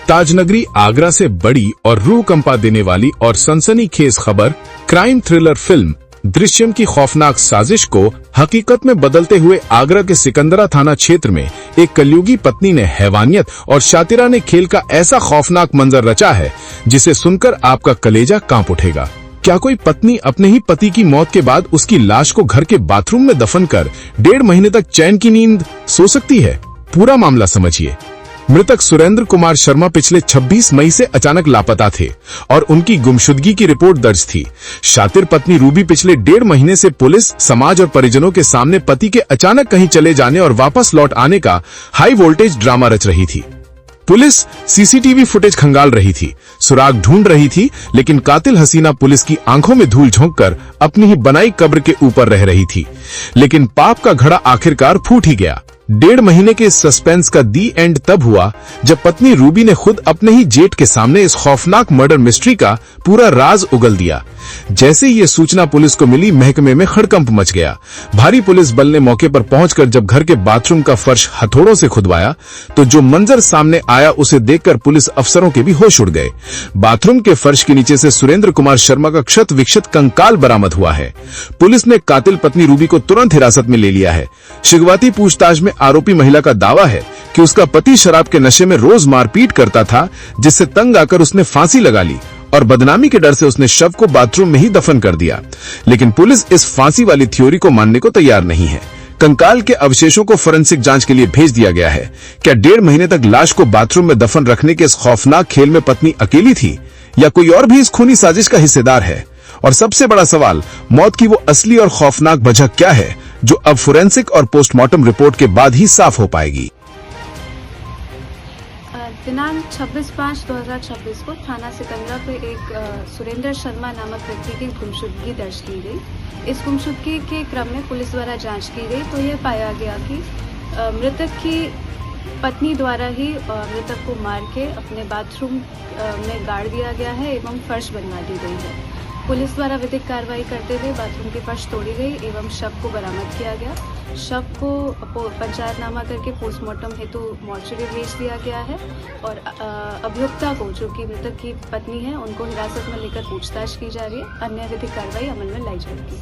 ताजनगरी आगरा से बड़ी और रूह कंपा देने वाली और सनसनीखेज खबर क्राइम थ्रिलर फिल्म दृश्यम की खौफनाक साजिश को हकीकत में बदलते हुए आगरा के सिकंदरा थाना क्षेत्र में एक कलयुगी पत्नी ने हैवानियत और शातिराने खेल का ऐसा खौफनाक मंजर रचा है जिसे सुनकर आपका कलेजा कांप उठेगा। क्या कोई पत्नी अपने ही पति की मौत के बाद उसकी लाश को घर के बाथरूम में दफन कर 1.5 महीने तक चैन की नींद सो सकती है? पूरा मामला समझिए। मृतक सुरेंद्र कुमार शर्मा पिछले 26 मई से अचानक लापता थे और उनकी गुमशुदगी की रिपोर्ट दर्ज थी। शातिर पत्नी रूबी पिछले 1.5 महीने से पुलिस, समाज और परिजनों के सामने पति के अचानक कहीं चले जाने और वापस लौट आने का हाई वोल्टेज ड्रामा रच रही थी। पुलिस सीसीटीवी फुटेज खंगाल रही थी, सुराग ढूंढ रही थी, लेकिन कातिल हसीना पुलिस की आंखों में धूल झोंककर अपनी ही बनाई कब्र के ऊपर रह रही थी। लेकिन पाप का घड़ा आखिरकार फूट ही गया। 1.5 महीने के सस्पेंस का दी एंड तब हुआ जब पत्नी रूबी ने खुद अपने ही जेठ के सामने इस खौफनाक मर्डर मिस्ट्री का पूरा राज उगल दिया। जैसे ही ये सूचना पुलिस को मिली, महकमे में खड़कंप मच गया। भारी पुलिस बल ने मौके पर पहुंचकर जब घर के बाथरूम का फर्श हथौड़ों से खुदवाया तो जो मंजर सामने आया उसे देखकर पुलिस अफसरों के भी होश उड़ गए। बाथरूम के फर्श के नीचे से सुरेंद्र कुमार शर्मा का क्षत विक्षत कंकाल बरामद हुआ है। पुलिस ने कातिल पत्नी रूबी को तुरंत हिरासत में ले लिया है। शुरुआती पूछताछ में आरोपी महिला का दावा है कि उसका पति शराब के नशे में रोज मारपीट करता था, जिससे तंग आकर उसने फांसी लगा ली और बदनामी के डर से उसने शव को बाथरूम में ही दफन कर दिया। लेकिन पुलिस इस फांसी वाली थ्योरी को मानने को तैयार नहीं है। कंकाल के अवशेषों को फोरेंसिक जांच के लिए भेज दिया गया है। क्या 1.5 महीने तक लाश को बाथरूम में दफन रखने के इस खौफनाक खेल में पत्नी अकेली थी या कोई और भी इस खूनी साजिश का हिस्सेदार है? और सबसे बड़ा सवाल, मौत की वो असली और खौफनाक वजह क्या है जो अब फोरेंसिक और पोस्टमार्टम रिपोर्ट के बाद ही साफ हो पाएगी। दिनांक 26/5/2026 को थाना सिकंदरा पे एक सुरेंद्र शर्मा नामक व्यक्ति की गुमशुदगी दर्ज की गई। इस गुमशुदगी के क्रम में पुलिस द्वारा जांच की गई तो यह पाया गया कि मृतक की पत्नी द्वारा ही मृतक को मार के अपने बाथरूम में गाड़ दिया गया है एवं फर्श बनवा दी गई है। पुलिस द्वारा विधिक कार्रवाई करते हुए बाथरूम की फर्श तोड़ी गई एवं शव को बरामद किया गया। शव को पंचायतनामा करके पोस्टमार्टम हेतु मॉर्चरी भेज दिया गया है और अभियुक्ता को, जो कि मृतक की पत्नी है, उनको हिरासत में लेकर पूछताछ की जा रही है। अन्य विधिक कार्रवाई अमल में लाई जाएगी।